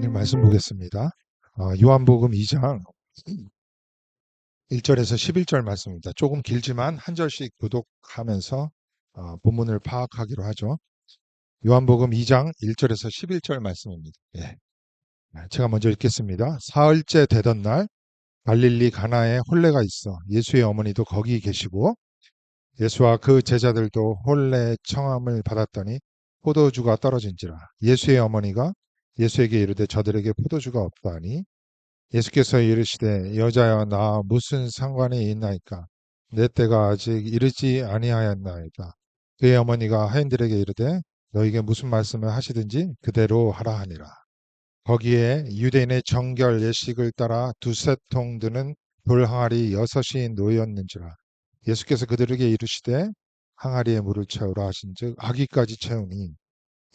오늘 말씀 보겠습니다. 요한복음 2장 1절에서 11절 말씀입니다. 조금 길지만 한 절씩 교독하면서 본문을 파악하기로 하죠. 요한복음 2장 1절에서 11절 말씀입니다. 예. 제가 먼저 읽겠습니다. 사흘째 되던 날 갈릴리 가나에 혼례가 있어 예수의 어머니도 거기 계시고 예수와 그 제자들도 혼례 청함을 받았더니 포도주가 떨어진지라. 예수의 어머니가 예수에게 이르되 저들에게 포도주가 없다니 예수께서 이르시되 여자여 나 무슨 상관이 있나이까 내 때가 아직 이르지 아니하였나이다. 그의 어머니가 하인들에게 이르되 너에게 무슨 말씀을 하시든지 그대로 하라 하니라. 거기에 유대인의 정결 예식을 따라 두세 통 드는 돌 항아리 6이 놓였는지라. 예수께서 그들에게 이르시되 항아리에 물을 채우라 하신즉 아기까지 채우니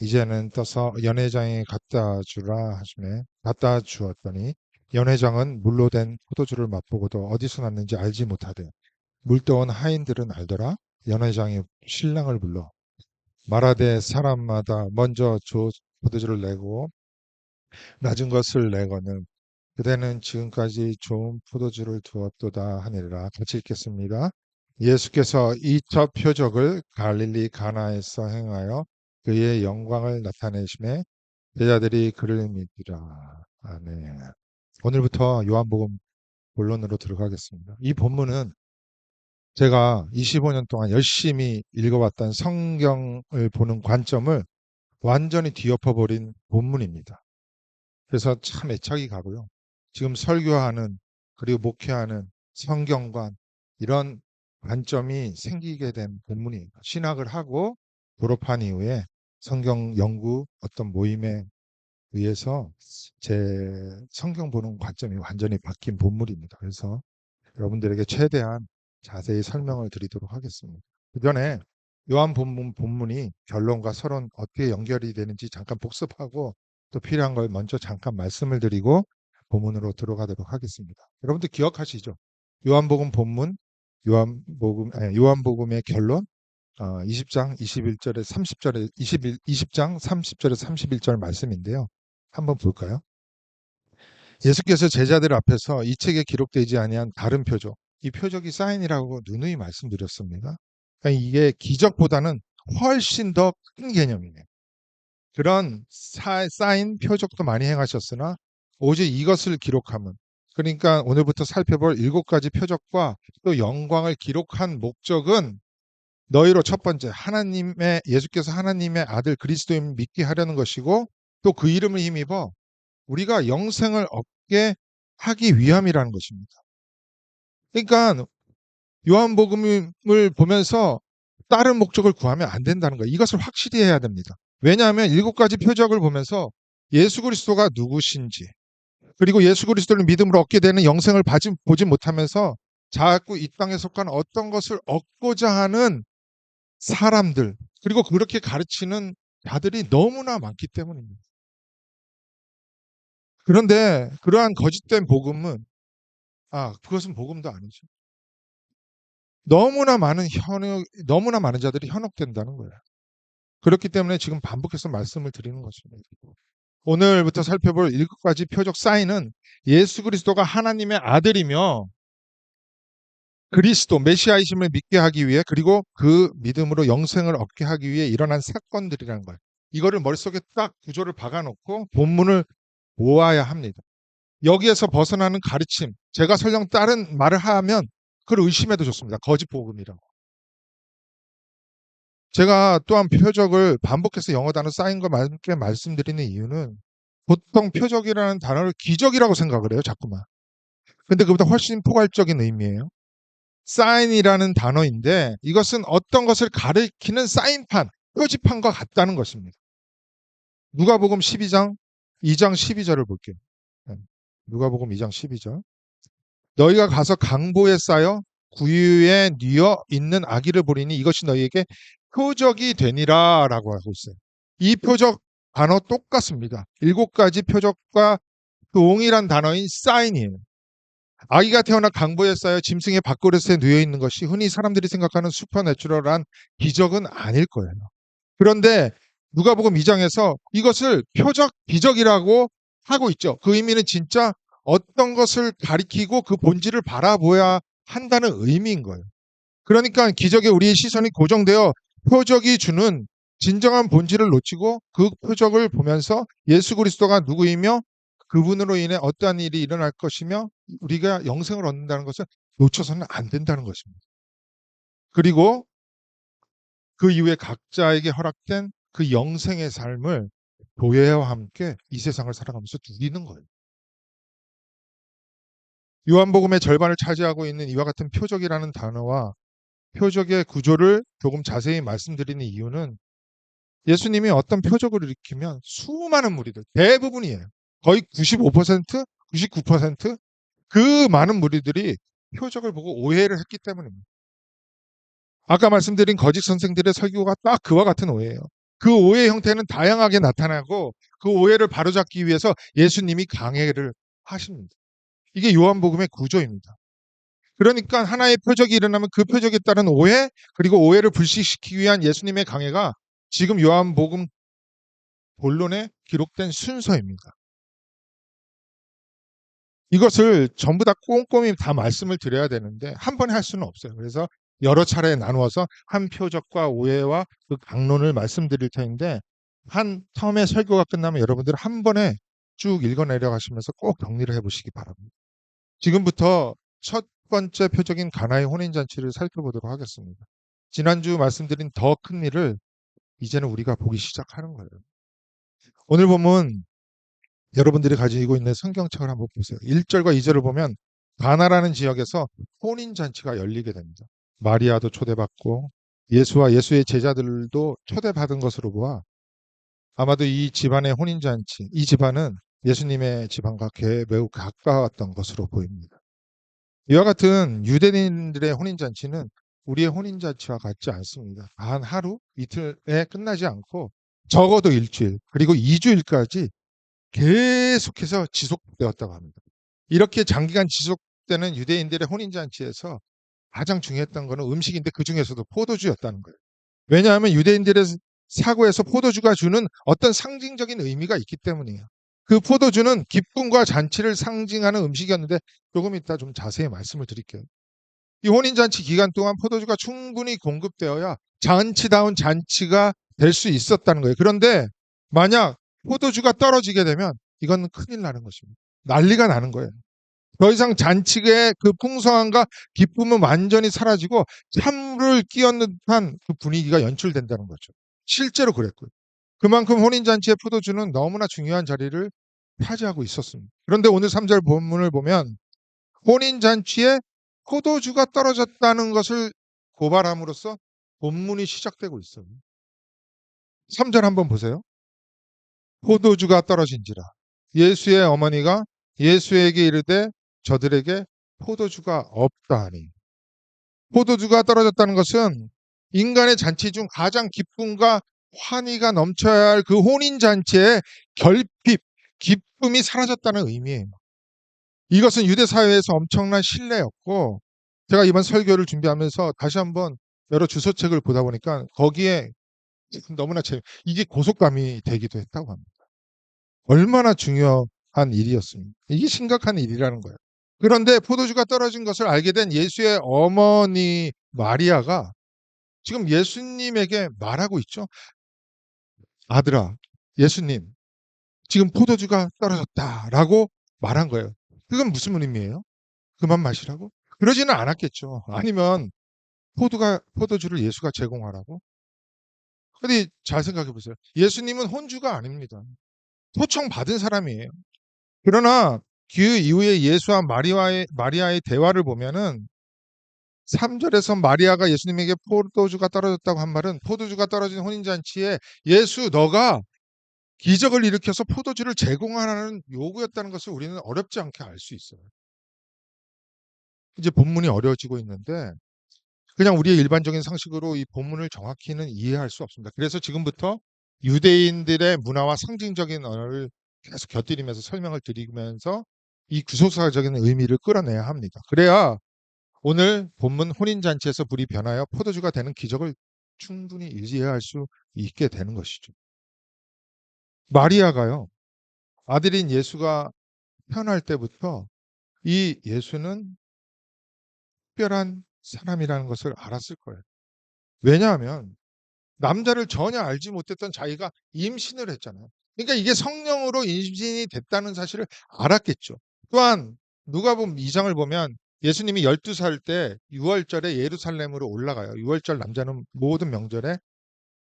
이제는 떠서 연회장에 갖다 주라 하시매 갖다 주었더니 연회장은 물로 된 포도주를 맛보고도 어디서 났는지 알지 못하되 물떠온 하인들은 알더라. 연회장이 신랑을 불러 말하되 사람마다 먼저 포도주를 내고 낮은 것을 내거는 그대는 지금까지 좋은 포도주를 두었도다 하니라. 같이 읽겠습니다. 예수께서 이 첫 표적을 갈릴리 가나에서 행하여 그의 영광을 나타내심에 제자들이 그를 믿으라. 아멘. 오늘부터 요한복음 본론으로 들어가겠습니다. 이 본문은 제가 25년 동안 열심히 읽어왔던 성경을 보는 관점을 완전히 뒤엎어버린 본문입니다. 그래서 참 애착이 가고요. 지금 설교하는 그리고 목회하는 성경관 이런 관점이 생기게 된 본문이에요. 신학을 하고 졸업한 이후에 성경 연구 어떤 모임에 의해서 제 성경 보는 관점이 완전히 바뀐 본문입니다. 그래서 여러분들에게 최대한 자세히 설명을 드리도록 하겠습니다. 그 전에 요한 본문이 결론과 서론 어떻게 연결이 되는지 잠깐 복습하고 또 필요한 걸 먼저 잠깐 말씀을 드리고 본문으로 들어가도록 하겠습니다. 여러분들 기억하시죠? 요한복음 본문, 요한복음의 결론 20장 21절에 30절에 20장 30절에 31절 말씀인데요. 한번 볼까요? 예수께서 제자들 앞에서 이 책에 기록되지 아니한 다른 표적, 이 표적이 사인이라고 누누이 말씀드렸습니다. 그러니까 이게 기적보다는 훨씬 더 큰 개념이네요. 그런 사인 표적도 많이 행하셨으나 오직 이것을 기록함은, 그러니까 오늘부터 살펴볼 7가지 표적과 또 영광을 기록한 목적은 너희로 첫 번째 예수께서 하나님의 아들 그리스도임을 믿게 하려는 것이고 또 그 이름을 힘입어 우리가 영생을 얻게 하기 위함이라는 것입니다. 그러니까 요한복음을 보면서 다른 목적을 구하면 안 된다는 거예요. 이것을 확실히 해야 됩니다. 왜냐하면 7가지 표적을 보면서 예수 그리스도가 누구신지 그리고 예수 그리스도를 믿음으로 얻게 되는 영생을 보지 못하면서 자꾸 이 땅에 속한 어떤 것을 얻고자 하는 사람들 그리고 그렇게 가르치는 자들이 너무나 많기 때문입니다. 그런데 그러한 거짓된 복음은 그것은 복음도 아니죠. 너무나 많은 자들이 현혹된다는 거예요. 그렇기 때문에 지금 반복해서 말씀을 드리는 것입니다. 오늘부터 살펴볼 7가지 표적 사인은 예수 그리스도가 하나님의 아들이며 그리스도 메시아이심을 믿게 하기 위해 그리고 그 믿음으로 영생을 얻게 하기 위해 일어난 사건들이라는 거예요. 이거를 머릿속에 딱 구조를 박아놓고 본문을 모아야 합니다. 여기에서 벗어나는 가르침, 제가 설령 다른 말을 하면 그걸 의심해도 좋습니다. 거짓 복음이라고. 제가 또한 표적을 반복해서 영어 단어 사인과 함께 말씀드리는 이유는 보통 표적이라는 단어를 기적이라고 생각을 해요. 자꾸만. 근데 그보다 훨씬 포괄적인 의미예요. 사인이라는 단어인데 이것은 어떤 것을 가리키는 사인판, 표지판과 같다는 것입니다. 누가복음 12장 2장 12절을 볼게요. 누가복음 2장 12절. 너희가 가서 강보에 쌓여 구유에 뉘어 있는 아기를 보리니 이것이 너희에게 표적이 되니라 라고 하고 있어요. 이 표적 단어 똑같습니다. 7가지 표적과 동일한 단어인 사인이에요. 아기가 태어나 강보에 쌓여 짐승의 밥그릇에 누워 있는 것이 흔히 사람들이 생각하는 슈퍼내추럴한 기적은 아닐 거예요. 그런데 누가복음 2장에서 이것을 표적 기적이라고 하고 있죠. 그 의미는 진짜 어떤 것을 가리키고 그 본질을 바라보아야 한다는 의미인 거예요. 그러니까 기적에 우리의 시선이 고정되어 표적이 주는 진정한 본질을 놓치고 그 표적을 보면서 예수 그리스도가 누구이며 그분으로 인해 어떠한 일이 일어날 것이며 우리가 영생을 얻는다는 것을 놓쳐서는 안 된다는 것입니다. 그리고 그 이후에 각자에게 허락된 그 영생의 삶을 교회와 함께 이 세상을 살아가면서 누리는 거예요. 요한복음의 절반을 차지하고 있는 이와 같은 표적이라는 단어와 표적의 구조를 조금 자세히 말씀드리는 이유는 예수님이 어떤 표적을 일으키면 수많은 무리들, 대부분이에요. 거의 95%, 99%그 많은 무리들이 표적을 보고 오해를 했기 때문입니다. 아까 말씀드린 거짓 선생들의 설교가 딱 그와 같은 오해예요. 그 오해 형태는 다양하게 나타나고 그 오해를 바로잡기 위해서 예수님이 강해를 하십니다. 이게 요한복음의 구조입니다. 그러니까 하나의 표적이 일어나면 그 표적에 따른 오해, 그리고 오해를 불식시키기 위한 예수님의 강해가 지금 요한복음 본론에 기록된 순서입니다. 이것을 전부 다 꼼꼼히 다 말씀을 드려야 되는데 한 번에 할 수는 없어요. 그래서 여러 차례 나누어서 한 표적과 오해와 그 강론을 말씀드릴 텐데 한 텀의 설교가 끝나면 여러분들 한 번에 쭉 읽어 내려가시면서 꼭 정리를 해보시기 바랍니다. 지금부터 첫 번째 표적인 가나의 혼인잔치를 살펴보도록 하겠습니다. 지난주 말씀드린 더 큰 일을 이제는 우리가 보기 시작하는 거예요. 오늘 보면 여러분들이 가지고 있는 성경책을 한번 보세요. 1절과 2절을 보면 가나라는 지역에서 혼인잔치가 열리게 됩니다. 마리아도 초대받고 예수와 예수의 제자들도 초대받은 것으로 보아 아마도 이 집안의 혼인잔치, 이 집안은 예수님의 집안과 매우 가까웠던 것으로 보입니다. 이와 같은 유대인들의 혼인잔치는 우리의 혼인잔치와 같지 않습니다. 단 하루, 이틀에 끝나지 않고 적어도 일주일, 그리고 2주일까지 계속해서 지속되었다고 합니다. 이렇게 장기간 지속되는 유대인들의 혼인잔치에서 가장 중요했던 것은 음식인데 그 중에서도 포도주였다는 거예요. 왜냐하면 유대인들의 사고에서 포도주가 주는 어떤 상징적인 의미가 있기 때문이에요. 그 포도주는 기쁨과 잔치를 상징하는 음식이었는데 조금 이따 좀 자세히 말씀을 드릴게요. 이 혼인잔치 기간 동안 포도주가 충분히 공급되어야 잔치다운 잔치가 될 수 있었다는 거예요. 그런데 만약 포도주가 떨어지게 되면 이건 큰일 나는 것입니다. 난리가 나는 거예요. 더 이상 잔치의 그 풍성함과 기쁨은 완전히 사라지고 찬물을 끼얹는 듯한 그 분위기가 연출된다는 거죠. 실제로 그랬고요. 그만큼 혼인잔치의 포도주는 너무나 중요한 자리를 차지하고 있었습니다. 그런데 오늘 3절 본문을 보면 혼인잔치에 포도주가 떨어졌다는 것을 고발함으로써 본문이 시작되고 있어요. 3절 한번 보세요. 포도주가 떨어진지라. 예수의 어머니가 예수에게 이르되 저들에게 포도주가 없다 하니. 포도주가 떨어졌다는 것은 인간의 잔치 중 가장 기쁨과 환희가 넘쳐야 할 그 혼인잔치의 결핍, 기쁨이 사라졌다는 의미예요. 이것은 유대 사회에서 엄청난 신뢰였고 제가 이번 설교를 준비하면서 다시 한번 여러 주소책을 보다 보니까 거기에 너무나 이게 고속감이 되기도 했다고 합니다. 얼마나 중요한 일이었습니다. 이게 심각한 일이라는 거예요. 그런데 포도주가 떨어진 것을 알게 된 예수의 어머니 마리아가 지금 예수님에게 말하고 있죠. 아들아, 예수님, 지금 포도주가 떨어졌다라고 말한 거예요. 그건 무슨 의미예요? 그만 마시라고? 그러지는 않았겠죠. 아니면 포도주를 예수가 제공하라고? 근데 잘 생각해 보세요. 예수님은 혼주가 아닙니다. 초청받은 사람이에요. 그러나 그 이후에 예수와 마리아의 대화를 보면은 3절에서 마리아가 예수님에게 포도주가 떨어졌다고 한 말은 포도주가 떨어진 혼인잔치에 예수 너가 기적을 일으켜서 포도주를 제공하라는 요구였다는 것을 우리는 어렵지 않게 알 수 있어요. 이제 본문이 어려워지고 있는데 그냥 우리의 일반적인 상식으로 이 본문을 정확히는 이해할 수 없습니다. 그래서 지금부터 유대인들의 문화와 상징적인 언어를 계속 곁들이면서 설명을 드리면서 이 구속사적인 의미를 끌어내야 합니다. 그래야 오늘 본문 혼인잔치에서 불이 변하여 포도주가 되는 기적을 충분히 이해할 수 있게 되는 것이죠. 마리아가요. 아들인 예수가 태어날 때부터 이 예수는 특별한 사람이라는 것을 알았을 거예요. 왜냐하면 남자를 전혀 알지 못했던 자기가 임신을 했잖아요. 그러니까 이게 성령으로 임신이 됐다는 사실을 알았겠죠. 또한 누가복음 2장을 보면 예수님이 12살 때 6월절에 예루살렘으로 올라가요. 6월절 남자는 모든 명절에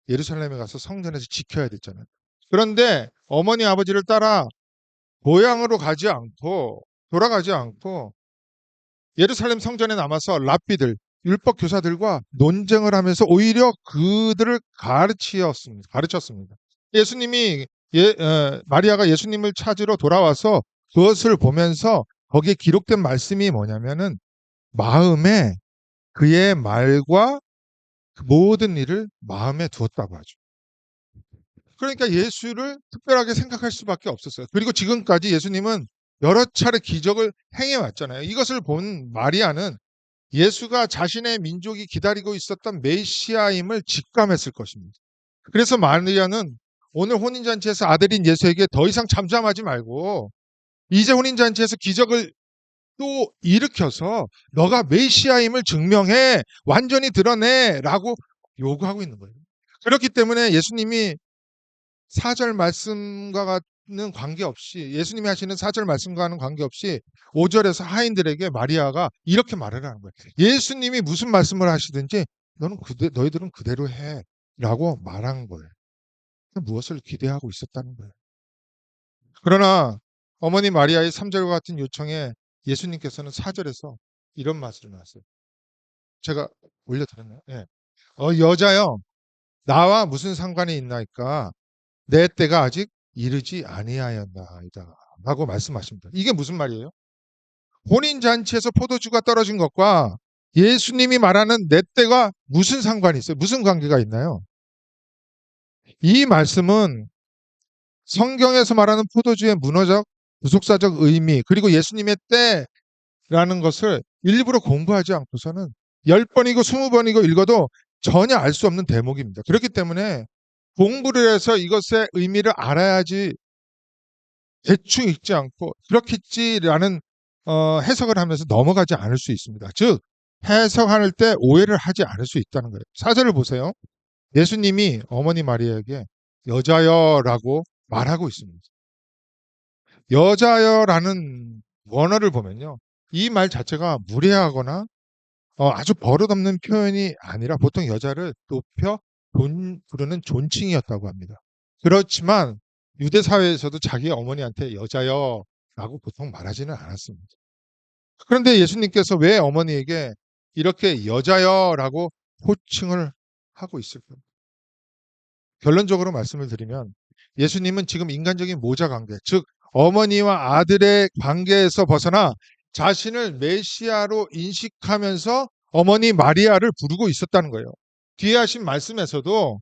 예루살렘에 가서 성전에서 지켜야 됐잖아요. 그런데 어머니 아버지를 따라 고향으로 가지 않고 돌아가지 않고 예루살렘 성전에 남아서 랍비들, 율법 교사들과 논쟁을 하면서 오히려 그들을 가르쳤습니다. 예수님이 마리아가 예수님을 찾으러 돌아와서 그것을 보면서 거기에 기록된 말씀이 뭐냐면은 마음에 그의 말과 그 모든 일을 마음에 두었다고 하죠. 그러니까 예수를 특별하게 생각할 수밖에 없었어요. 그리고 지금까지 예수님은 여러 차례 기적을 행해 왔잖아요. 이것을 본 마리아는 예수가 자신의 민족이 기다리고 있었던 메시아임을 직감했을 것입니다. 그래서 마리아는 오늘 혼인잔치에서 아들인 예수에게 더 이상 잠잠하지 말고 이제 혼인잔치에서 기적을 또 일으켜서 너가 메시아임을 증명해 완전히 드러내라고 요구하고 있는 거예요. 그렇기 때문에 예수님이 사절 말씀과는 관계없이 예수님이 하시는 사절 말씀과는 관계없이 5절에서 하인들에게 마리아가 이렇게 말을 하는 거예요. 예수님이 무슨 말씀을 하시든지 너희들은 그대로 해라고 말한 거예요. 무엇을 기대하고 있었다는 거예요. 그러나 어머니 마리아의 3절과 같은 요청에 예수님께서는 4절에서 이런 말씀을 하세요. 제가 올려드렸나요? 네. 여자여 나와 무슨 상관이 있나이까 내 때가 아직 이르지 아니하였나이다 라고 말씀하십니다. 이게 무슨 말이에요? 혼인잔치에서 포도주가 떨어진 것과 예수님이 말하는 내 때가 무슨 상관이 있어요? 무슨 관계가 있나요? 이 말씀은 성경에서 말하는 포도주의 문화적, 구속사적 의미 그리고 예수님의 때라는 것을 일부러 공부하지 않고서는 10번이고 20번이고 읽어도 전혀 알 수 없는 대목입니다. 그렇기 때문에 공부를 해서 이것의 의미를 알아야지 대충 읽지 않고 그렇겠지라는 해석을 하면서 넘어가지 않을 수 있습니다. 즉 해석할 때 오해를 하지 않을 수 있다는 거예요. 사절을 보세요. 예수님이 어머니 마리아에게 여자여라고 말하고 있습니다. 여자여라는 원어를 보면요. 이 말 자체가 무례하거나 아주 버릇없는 표현이 아니라 보통 여자를 높여 부르는 존칭이었다고 합니다. 그렇지만 유대 사회에서도 자기 어머니한테 여자여라고 보통 말하지는 않았습니다. 그런데 예수님께서 왜 어머니에게 이렇게 여자여라고 호칭을 하고 있을까요? 결론적으로 말씀을 드리면 예수님은 지금 인간적인 모자 관계, 즉 어머니와 아들의 관계에서 벗어나 자신을 메시아로 인식하면서 어머니 마리아를 부르고 있었다는 거예요. 뒤에 하신 말씀에서도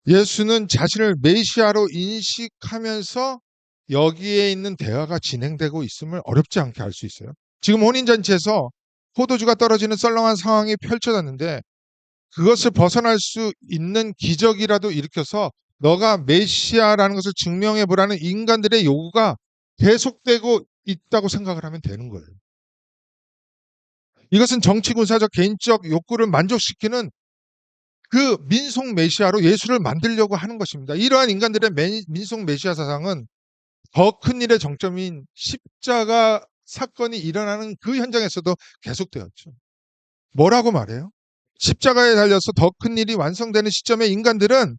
예수는 자신을 메시아로 인식하면서 여기에 있는 대화가 진행되고 있음을 어렵지 않게 알 수 있어요. 지금 혼인잔치에서 포도주가 떨어지는 썰렁한 상황이 펼쳐졌는데 그것을 벗어날 수 있는 기적이라도 일으켜서 너가 메시아라는 것을 증명해 보라는 인간들의 요구가 계속되고 있다고 생각을 하면 되는 거예요. 이것은 정치 군사적 개인적 욕구를 만족시키는 그 민속 메시아로 예수를 만들려고 하는 것입니다. 이러한 인간들의 민속 메시아 사상은 더 큰 일의 정점인 십자가 사건이 일어나는 그 현장에서도 계속되었죠. 뭐라고 말해요? 십자가에 달려서 더 큰 일이 완성되는 시점에 인간들은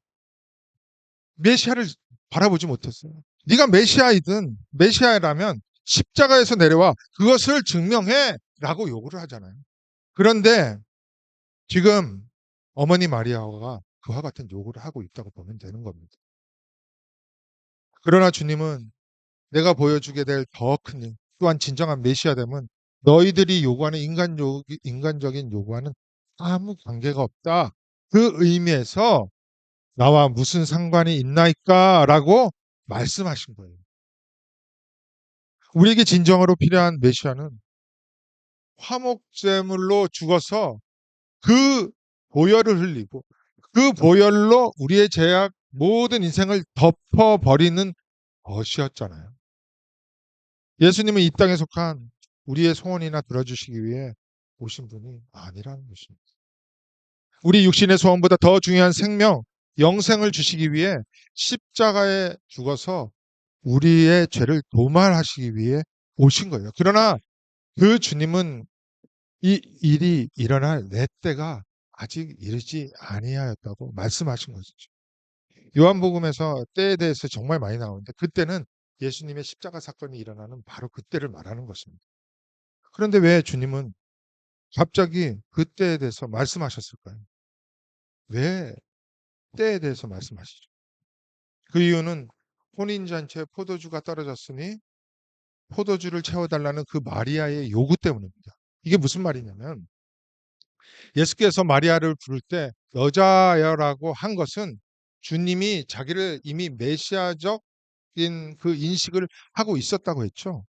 메시아를 바라보지 못했어요. 네가 메시아이든 메시아라면 십자가에서 내려와 그것을 증명해 라고 요구를 하잖아요. 그런데 지금 어머니 마리아가 그와 같은 요구를 하고 있다고 보면 되는 겁니다. 그러나 주님은 내가 보여주게 될 더 큰 일, 또한 진정한 메시아됨은 너희들이 요구하는 인간적인 요구와는 아무 관계가 없다. 그 의미에서 나와 무슨 상관이 있나이까? 라고 말씀하신 거예요. 우리에게 진정으로 필요한 메시아는 화목제물로 죽어서 그 보혈을 흘리고 그 보혈로 우리의 죄악 모든 인생을 덮어버리는 것이었잖아요. 예수님은 이 땅에 속한 우리의 소원이나 들어주시기 위해 오신 분이 아니라는 것입니다. 우리 육신의 소원보다 더 중요한 생명, 영생을 주시기 위해 십자가에 죽어서 우리의 죄를 도말하시기 위해 오신 거예요. 그러나 그 주님은 이 일이 일어날 내 때가 아직 이르지 아니하였다고 말씀하신 것이죠. 요한복음에서 때에 대해서 정말 많이 나오는데 그때는 예수님의 십자가 사건이 일어나는 바로 그때를 말하는 것입니다. 그런데 왜 주님은 갑자기 그때에 대해서 말씀하셨을까요? 왜 때에 대해서 말씀하시죠? 그 이유는 혼인잔치에 포도주가 떨어졌으니 포도주를 채워달라는 그 마리아의 요구 때문입니다. 이게 무슨 말이냐면 예수께서 마리아를 부를 때 여자여라고 한 것은 주님이 자기를 이미 메시아적인 그 인식을 하고 있었다고 했죠.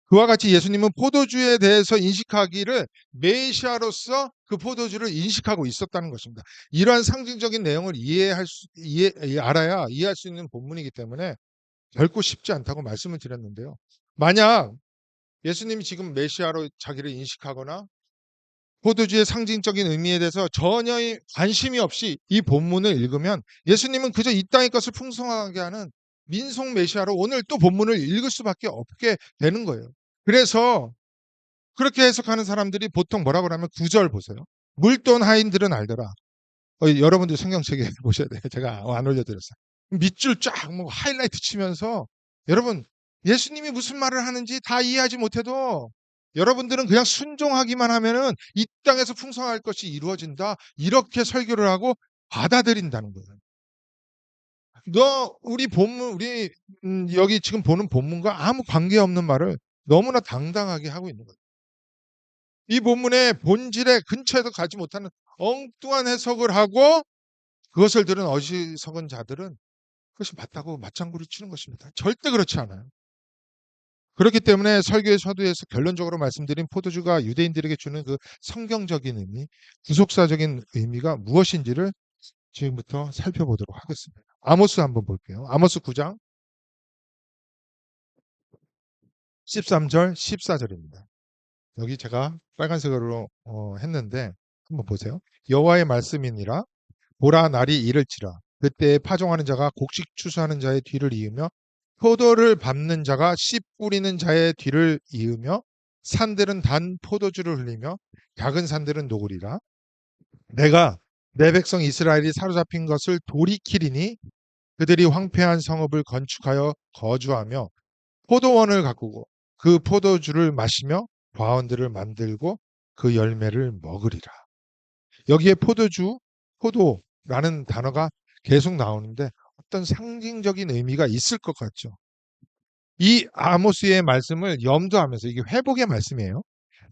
그와 같이 예수님은 포도주에 대해서 인식하기를 메시아로서 그 포도주를 인식하고 있었다는 것입니다. 이러한 상징적인 내용을 알아야 이해할 수 있는 본문이기 때문에 결코 쉽지 않다고 말씀을 드렸는데요. 만약 예수님이 지금 메시아로 자기를 인식하거나 포도주의 상징적인 의미에 대해서 전혀 관심이 없이 이 본문을 읽으면 예수님은 그저 이 땅의 것을 풍성하게 하는 민속 메시아로 오늘 또 본문을 읽을 수밖에 없게 되는 거예요. 그래서 그렇게 해석하는 사람들이 보통 뭐라고 하면 9절 보세요. 물돈 하인들은 알더라. 여러분들 성경책에 보셔야 돼요. 제가 안 올려드렸어요. 밑줄 쫙 뭐 하이라이트 치면서 여러분 예수님이 무슨 말을 하는지 다 이해하지 못해도 여러분들은 그냥 순종하기만 하면은 이 땅에서 풍성할 것이 이루어진다. 이렇게 설교를 하고 받아들인다는 거예요. 우리 여기 지금 보는 본문과 아무 관계없는 말을 너무나 당당하게 하고 있는 거예요. 이 본문의 본질의 근처에도 가지 못하는 엉뚱한 해석을 하고 그것을 들은 어리석은 자들은 그것이 맞다고 맞장구를 치는 것입니다. 절대 그렇지 않아요. 그렇기 때문에 설교의 서두에서 결론적으로 말씀드린 포도주가 유대인들에게 주는 그 성경적인 의미, 구속사적인 의미가 무엇인지를 지금부터 살펴보도록 하겠습니다. 아모스 한번 볼게요. 아모스 9장 13절, 14절입니다. 여기 제가 빨간색으로 했는데 한번 보세요. 여호와의 말씀이니라 보라 날이 이를지라 그때에 파종하는 자가 곡식 추수하는 자의 뒤를 이으며 포도를 밟는 자가 씨 뿌리는 자의 뒤를 이으며 산들은 단 포도주를 흘리며 작은 산들은 녹으리라. 내가 내 백성 이스라엘이 사로잡힌 것을 돌이키리니 그들이 황폐한 성읍을 건축하여 거주하며 포도원을 가꾸고 그 포도주를 마시며 과원들을 만들고 그 열매를 먹으리라. 여기에 포도주, 포도라는 단어가 계속 나오는데 어떤 상징적인 의미가 있을 것 같죠. 이 아모스의 말씀을 염두하면서 이게 회복의 말씀이에요.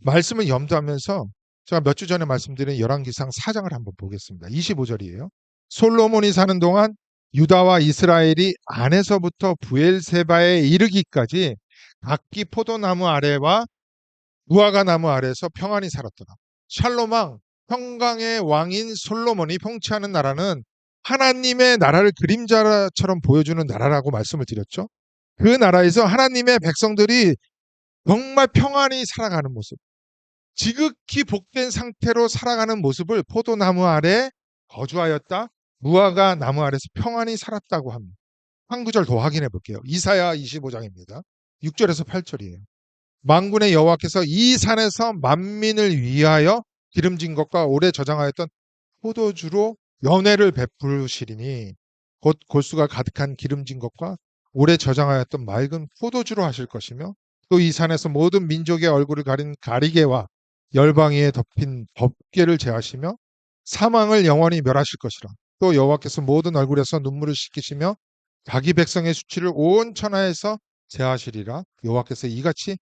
말씀을 염두하면서 제가 몇 주 전에 말씀드린 열왕기상 4장을 한번 보겠습니다. 25절이에요. 솔로몬이 사는 동안 유다와 이스라엘이 안에서부터 부엘세바에 이르기까지 각기 포도나무 아래와 무화과 나무 아래에서 평안히 살았더라. 샬롬왕, 평강의 왕인 솔로몬이 통치하는 나라는 하나님의 나라를 그림자처럼 보여주는 나라라고 말씀을 드렸죠. 그 나라에서 하나님의 백성들이 정말 평안히 살아가는 모습, 지극히 복된 상태로 살아가는 모습을 포도나무 아래 거주하였다. 무화과 나무 아래서 평안히 살았다고 합니다. 한 구절 더 확인해 볼게요. 이사야 25장입니다. 6절에서 8절이에요. 만군의 여호와께서 이 산에서 만민을 위하여 기름진 것과 오래 저장하였던 포도주로 연회를 베푸시리니 곧 골수가 가득한 기름진 것과 오래 저장하였던 맑은 포도주로 하실 것이며 또 이 산에서 모든 민족의 얼굴을 가린 가리개와 열방위에 덮인 덮개를 제하시며 사망을 영원히 멸하실 것이라. 또 여호와께서 모든 얼굴에서 눈물을 씻기시며 자기 백성의 수치를 온 천하에서 제하시리라. 여호와께서 이같이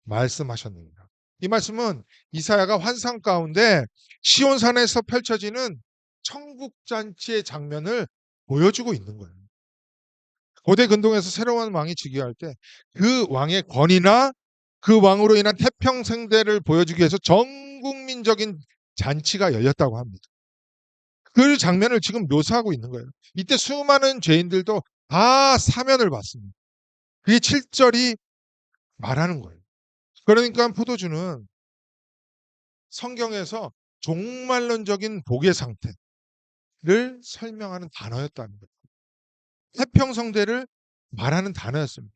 말씀하셨느니라. 이 말씀은 이사야가 환상 가운데 시온산에서 펼쳐지는 천국잔치의 장면을 보여주고 있는 거예요. 고대 근동에서 새로운 왕이 즉위할 때 그 왕의 권위나 그 왕으로 인한 태평생대를 보여주기 위해서 전 국민적인 잔치가 열렸다고 합니다. 그 장면을 지금 묘사하고 있는 거예요. 이때 수많은 죄인들도 다 사면을 받습니다. 그게 7절이 말하는 거예요. 그러니까 포도주는 성경에서 종말론적인 복의 상태를 설명하는 단어였다는 거예요. 태평성대를 말하는 단어였습니다.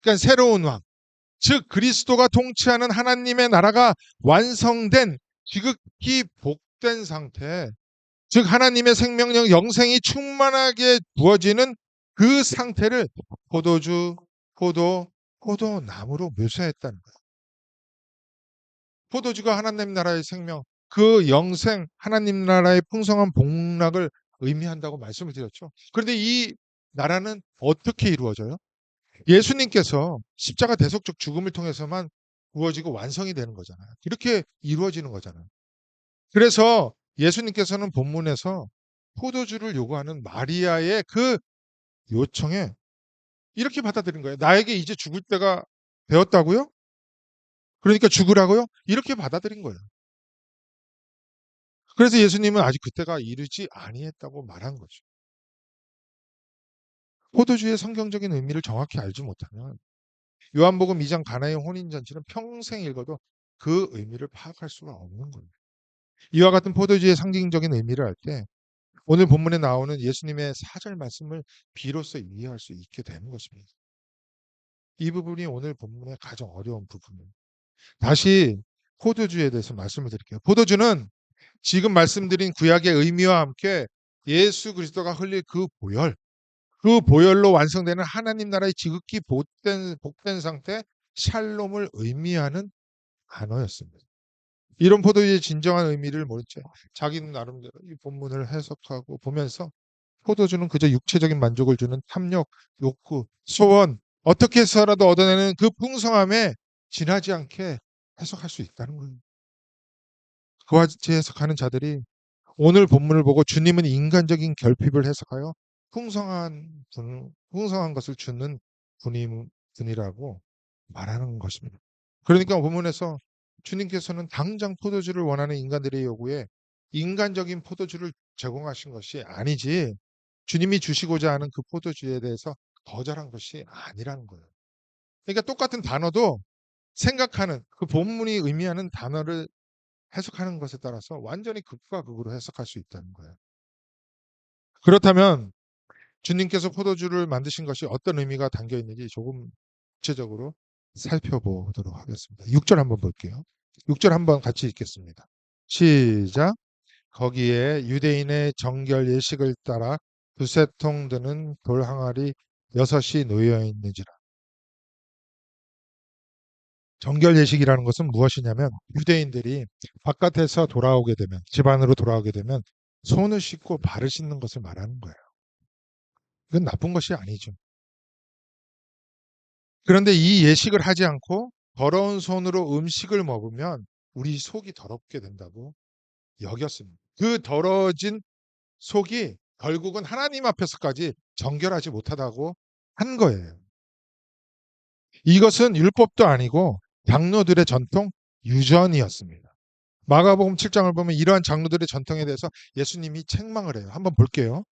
그러니까 새로운 왕, 즉 그리스도가 통치하는 하나님의 나라가 완성된 지극히 복된 상태, 즉 하나님의 생명력, 영생이 충만하게 부어지는 그 상태를 포도주, 포도나무로 묘사했다는 거예요. 포도주가 하나님 나라의 생명, 그 영생, 하나님 나라의 풍성한 복락을 의미한다고 말씀을 드렸죠. 그런데 이 나라는 어떻게 이루어져요? 예수님께서 십자가 대속적 죽음을 통해서만 구워지고 완성이 되는 거잖아요. 이렇게 이루어지는 거잖아요. 그래서 예수님께서는 본문에서 포도주를 요구하는 마리아의 그 요청에 이렇게 받아들인 거예요. 나에게 이제 죽을 때가 되었다고요? 그러니까 죽으라고요? 이렇게 받아들인 거예요. 그래서 예수님은 아직 그때가 이르지 아니했다고 말한 거죠. 포도주의 성경적인 의미를 정확히 알지 못하면 요한복음 2장 가나의 혼인잔치는 평생 읽어도 그 의미를 파악할 수가 없는 거예요. 이와 같은 포도주의 상징적인 의미를 알 때 오늘 본문에 나오는 예수님의 사절 말씀을 비로소 이해할 수 있게 되는 것입니다. 이 부분이 오늘 본문의 가장 어려운 부분이에요. 다시 포도주에 대해서 말씀을 드릴게요. 포도주는 지금 말씀드린 구약의 의미와 함께 예수 그리스도가 흘릴 그 보혈, 그 보혈로 완성되는 하나님 나라의 지극히 복된 상태 샬롬을 의미하는 단어였습니다. 이런 포도주의 진정한 의미를 모른 채 자기는 나름대로 이 본문을 해석하고 보면서 포도주는 그저 육체적인 만족을 주는 탐욕, 욕구, 소원, 어떻게 해서라도 얻어내는 그 풍성함에 지나지 않게 해석할 수 있다는 거예요. 그와 같이 해석하는 자들이 오늘 본문을 보고 주님은 인간적인 결핍을 해석하여 풍성한 것을 주는 분이라고 말하는 것입니다. 그러니까 본문에서 주님께서는 당장 포도주를 원하는 인간들의 요구에 인간적인 포도주를 제공하신 것이 아니지 주님이 주시고자 하는 그 포도주에 대해서 거절한 것이 아니라는 거예요. 그러니까 똑같은 단어도 생각하는 그 본문이 의미하는 단어를 해석하는 것에 따라서 완전히 극과 극으로 해석할 수 있다는 거예요. 그렇다면 주님께서 포도주를 만드신 것이 어떤 의미가 담겨 있는지 조금 구체적으로 살펴보도록 하겠습니다. 6절 한번 볼게요. 6절 한번 같이 읽겠습니다. 시작. 거기에 유대인의 정결 예식을 따라 두세 통 드는 돌 항아리 6이 놓여 있는지라. 정결 예식이라는 것은 무엇이냐면 유대인들이 바깥에서 돌아오게 되면 집 안으로 돌아오게 되면 손을 씻고 발을 씻는 것을 말하는 거예요. 이건 나쁜 것이 아니죠. 그런데 이 예식을 하지 않고 더러운 손으로 음식을 먹으면 우리 속이 더럽게 된다고 여겼습니다. 그 더러워진 속이 결국은 하나님 앞에서까지 정결하지 못하다고 한 거예요. 이것은 율법도 아니고 장로들의 전통 유전이었습니다. 마가복음 7장을 보면 이러한 장로들의 전통에 대해서 예수님이 책망을 해요. 한번 볼게요.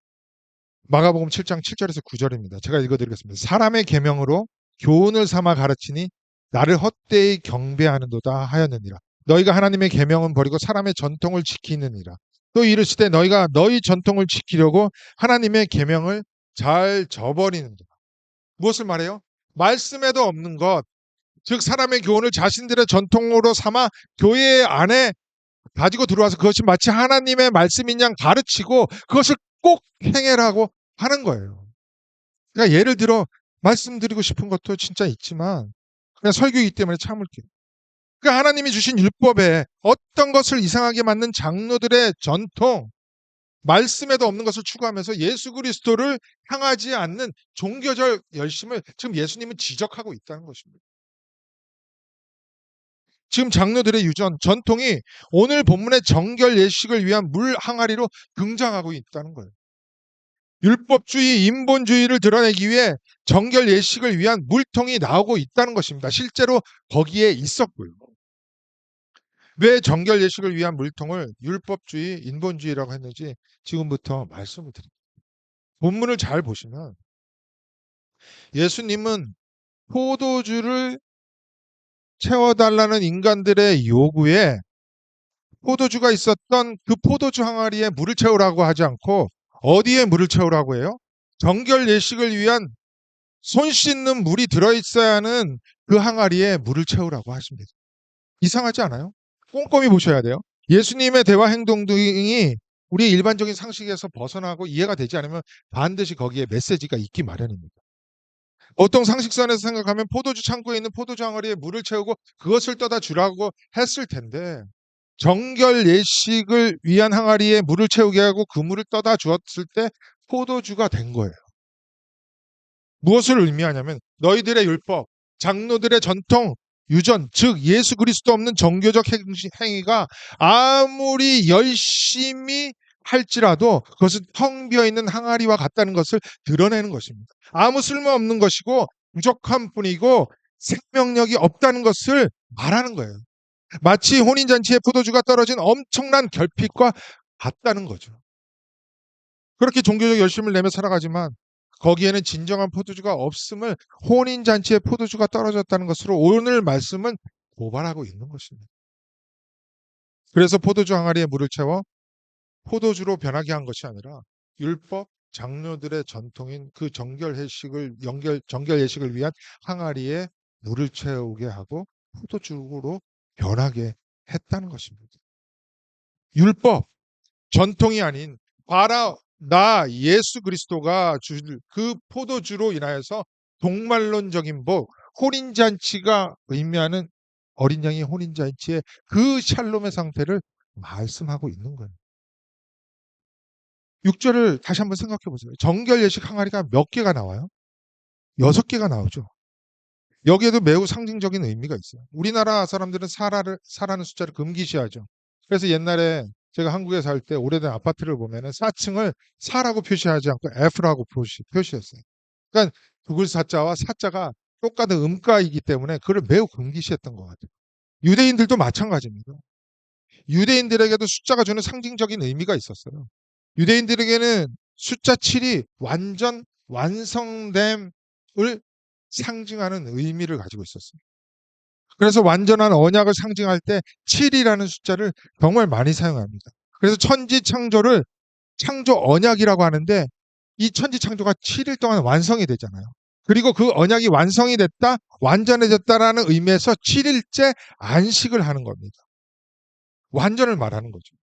마가복음 7장 7절에서 9절입니다. 제가 읽어드리겠습니다. 사람의 계명으로 교훈을 삼아 가르치니 나를 헛되이 경배하는도다 하였느니라. 너희가 하나님의 계명은 버리고 사람의 전통을 지키느니라. 또 이르시되 너희가 너희 전통을 지키려고 하나님의 계명을 잘 저버리는도다. 무엇을 말해요? 말씀에도 없는 것, 즉 사람의 교훈을 자신들의 전통으로 삼아 교회 안에 가지고 들어와서 그것이 마치 하나님의 말씀인 양 가르치고 그것을 꼭 행해라고 하는 거예요. 그러니까 예를 들어 말씀드리고 싶은 것도 진짜 있지만 그냥 설교이기 때문에 참을게요. 그러니까 하나님이 주신 율법에 어떤 것을 이상하게 만든 장로들의 전통, 말씀에도 없는 것을 추구하면서 예수 그리스도를 향하지 않는 종교적 열심을 지금 예수님은 지적하고 있다는 것입니다. 지금 장로들의 유전, 전통이 오늘 본문의 정결 예식을 위한 물 항아리로 등장하고 있다는 거예요. 율법주의, 인본주의를 드러내기 위해 정결 예식을 위한 물통이 나오고 있다는 것입니다. 실제로 거기에 있었고요. 왜 정결 예식을 위한 물통을 율법주의, 인본주의라고 했는지 지금부터 말씀을 드립니다. 본문을 잘 보시면 예수님은 포도주를 채워달라는 인간들의 요구에 포도주가 있었던 그 포도주 항아리에 물을 채우라고 하지 않고 어디에 물을 채우라고 해요? 정결 예식을 위한 손 씻는 물이 들어있어야 하는 그 항아리에 물을 채우라고 하십니다. 이상하지 않아요? 꼼꼼히 보셔야 돼요. 예수님의 대화 행동 등이 우리 일반적인 상식에서 벗어나고 이해가 되지 않으면 반드시 거기에 메시지가 있기 마련입니다. 보통 상식선에서 생각하면 포도주 창고에 있는 포도주 항아리에 물을 채우고 그것을 떠다 주라고 했을 텐데 정결 예식을 위한 항아리에 물을 채우게 하고 그 물을 떠다 주었을 때 포도주가 된 거예요. 무엇을 의미하냐면 너희들의 율법, 장로들의 전통, 유전, 즉 예수 그리스도 없는 정교적 행위가 아무리 열심히 할지라도 그것은 텅 비어 있는 항아리와 같다는 것을 드러내는 것입니다. 아무 쓸모없는 것이고 부족한 뿐이고 생명력이 없다는 것을 말하는 거예요. 마치 혼인잔치에 포도주가 떨어진 엄청난 결핍과 같다는 거죠. 그렇게 종교적 열심을 내며 살아가지만 거기에는 진정한 포도주가 없음을 혼인잔치에 포도주가 떨어졌다는 것으로 오늘 말씀은 고발하고 있는 것입니다. 그래서 포도주 항아리에 물을 채워 포도주로 변하게 한 것이 아니라 율법 장로들의 전통인 그 정결 예식을 위한 항아리에 물을 채우게 하고 포도주로 변하게 했다는 것입니다. 율법 전통이 아닌 바라 나 예수 그리스도가 줄 그 포도주로 인하여서 동말론적인 복, 혼인잔치가 의미하는 어린 양의 혼인잔치의 그 샬롬의 상태를 말씀하고 있는 거예요. 6절을 다시 한번 생각해 보세요. 정결 예식 항아리가 몇 개가 나와요? 6개가 나오죠. 여기에도 매우 상징적인 의미가 있어요. 우리나라 사람들은 사라는 숫자를 금기시하죠. 그래서 옛날에 제가 한국에 살 때 오래된 아파트를 보면은 4층을 4라고 표시하지 않고 F라고 표시했어요. 그러니까 구글 사자와 사자가 똑같은 음가이기 때문에 그걸 매우 금기시했던 것 같아요. 유대인들도 마찬가지입니다. 유대인들에게도 숫자가 주는 상징적인 의미가 있었어요. 유대인들에게는 숫자 7이 완전 완성됨을 상징하는 의미를 가지고 있었어요. 그래서 완전한 언약을 상징할 때 7이라는 숫자를 정말 많이 사용합니다. 그래서 천지 창조를 창조 언약이라고 하는데 이 천지 창조가 7일 동안 완성이 되잖아요. 그리고 그 언약이 완성이 됐다, 완전해졌다라는 의미에서 7일째 안식을 하는 겁니다. 완전을 말하는 거죠.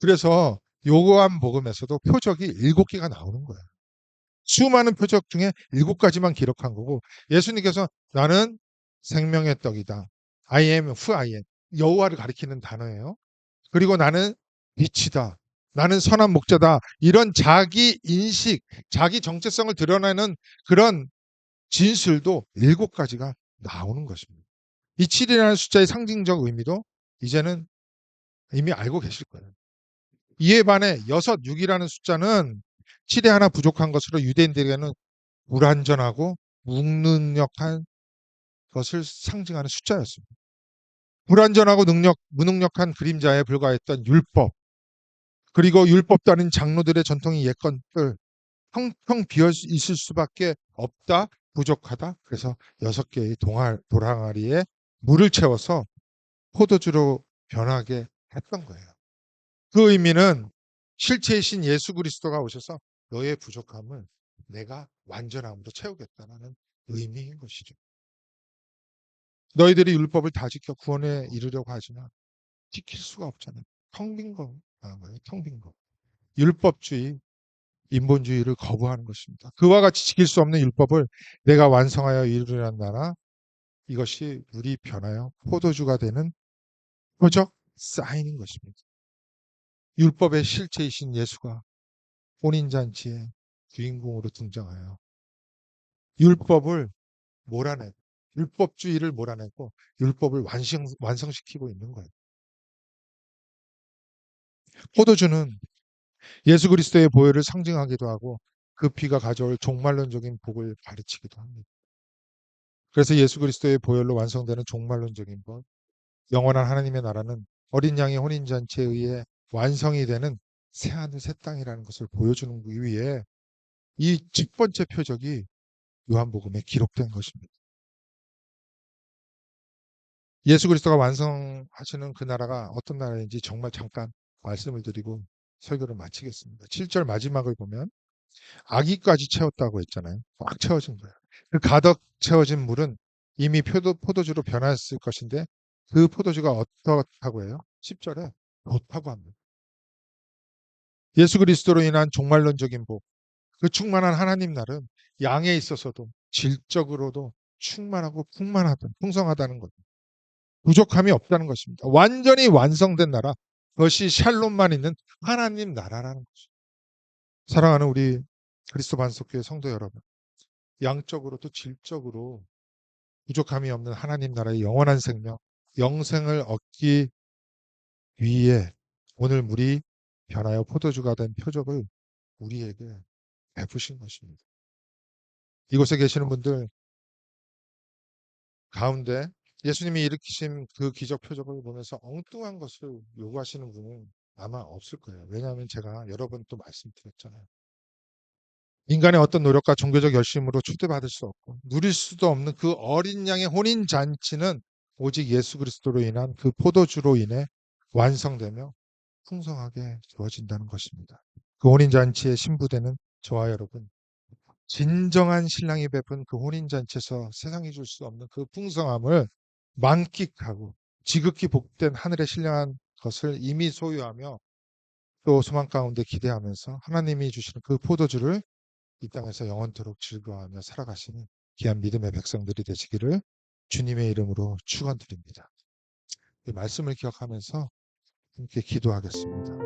그래서 요한복음에서도 표적이 7개가 나오는 거예요. 수많은 표적 중에 7가지만 기록한 거고 예수님께서 나는 생명의 떡이다. I am who I am. 여호와를 가리키는 단어예요. 그리고 나는 빛이다. 나는 선한 목자다. 이런 자기 인식, 자기 정체성을 드러내는 그런 진술도 7가지가 나오는 것입니다. 이 7이라는 숫자의 상징적 의미도 이제는 이미 알고 계실 거예요. 이에 반해 6이라는 숫자는 7에 하나 부족한 것으로 유대인들에게는 불완전하고 무능력한 것을 상징하는 숫자였습니다. 불완전하고 무능력한 그림자에 불과했던 율법, 그리고 율법 따른 장로들의 전통의 예건들, 텅텅 비어 있을 수밖에 없다, 부족하다. 그래서 6개의 돌항아리에 물을 채워서 포도주로 변하게 했던 거예요. 그 의미는 실체이신 예수 그리스도가 오셔서 너의 부족함을 내가 완전함으로 채우겠다는 의미인 것이죠. 너희들이 율법을 다 지켜 구원에 이르려고 하지만 지킬 수가 없잖아요. 텅 빈 거예요. 텅 빈 거. 율법주의, 인본주의를 거부하는 것입니다. 그와 같이 지킬 수 없는 율법을 내가 완성하여 이루려는 나라, 이것이 물이 변하여 포도주가 되는 표적 사인인 것입니다. 율법의 실체이신 예수가 혼인잔치의 주인공으로 등장하여 율법을 몰아내고 율법주의를 몰아내고 율법을 완성시키고 있는 거예요. 포도주는 예수 그리스도의 보혈을 상징하기도 하고 그 피가 가져올 종말론적인 복을 가르치기도 합니다. 그래서 예수 그리스도의 보혈로 완성되는 종말론적인 것, 영원한 하나님의 나라는 어린 양의 혼인잔치에 의해 완성이 되는 새하늘 새 땅이라는 것을 보여주는 위에 이 첫 번째 표적이 요한복음에 기록된 것입니다. 예수 그리스도가 완성하시는 그 나라가 어떤 나라인지 정말 잠깐 말씀을 드리고 설교를 마치겠습니다. 7절 마지막을 보면 아기까지 채웠다고 했잖아요. 꽉 채워진 거예요. 그 가득 채워진 물은 이미 포도주로 변했을 것인데 그 포도주가 어떻다고 해요? 10절에 좋다고 합니다. 예수 그리스도로 인한 종말론적인 복, 그 충만한 하나님 나라는 양에 있어서도 질적으로도 충만하고 풍성하다는 것. 부족함이 없다는 것입니다. 완전히 완성된 나라, 그것이 샬롬만 있는 하나님 나라라는 것입니다. 사랑하는 우리 그리스도 반석교회 성도 여러분, 양적으로도 질적으로 부족함이 없는 하나님 나라의 영원한 생명, 영생을 얻기 위해 오늘 물이 변하여 포도주가 된 표적을 우리에게 베푸신 것입니다. 이곳에 계시는 분들 가운데 예수님이 일으키신 그 기적 표적을 보면서 엉뚱한 것을 요구하시는 분은 아마 없을 거예요. 왜냐하면 제가 여러 번 또 말씀드렸잖아요. 인간의 어떤 노력과 종교적 열심으로 초대받을 수 없고 누릴 수도 없는 그 어린 양의 혼인 잔치는 오직 예수 그리스도로 인한 그 포도주로 인해 완성되며 풍성하게 주어진다는 것입니다. 그 혼인 잔치의 신부되는 저와 여러분, 진정한 신랑이 베푼 그 혼인 잔치에서 세상이 줄 수 없는 그 풍성함을 만끽하고 지극히 복된 하늘의 신령한 것을 이미 소유하며 또 소망 가운데 기대하면서 하나님이 주시는 그 포도주를 이 땅에서 영원토록 즐거워하며 살아가시는 귀한 믿음의 백성들이 되시기를 주님의 이름으로 축원드립니다. 이 말씀을 기억하면서 함께 기도하겠습니다.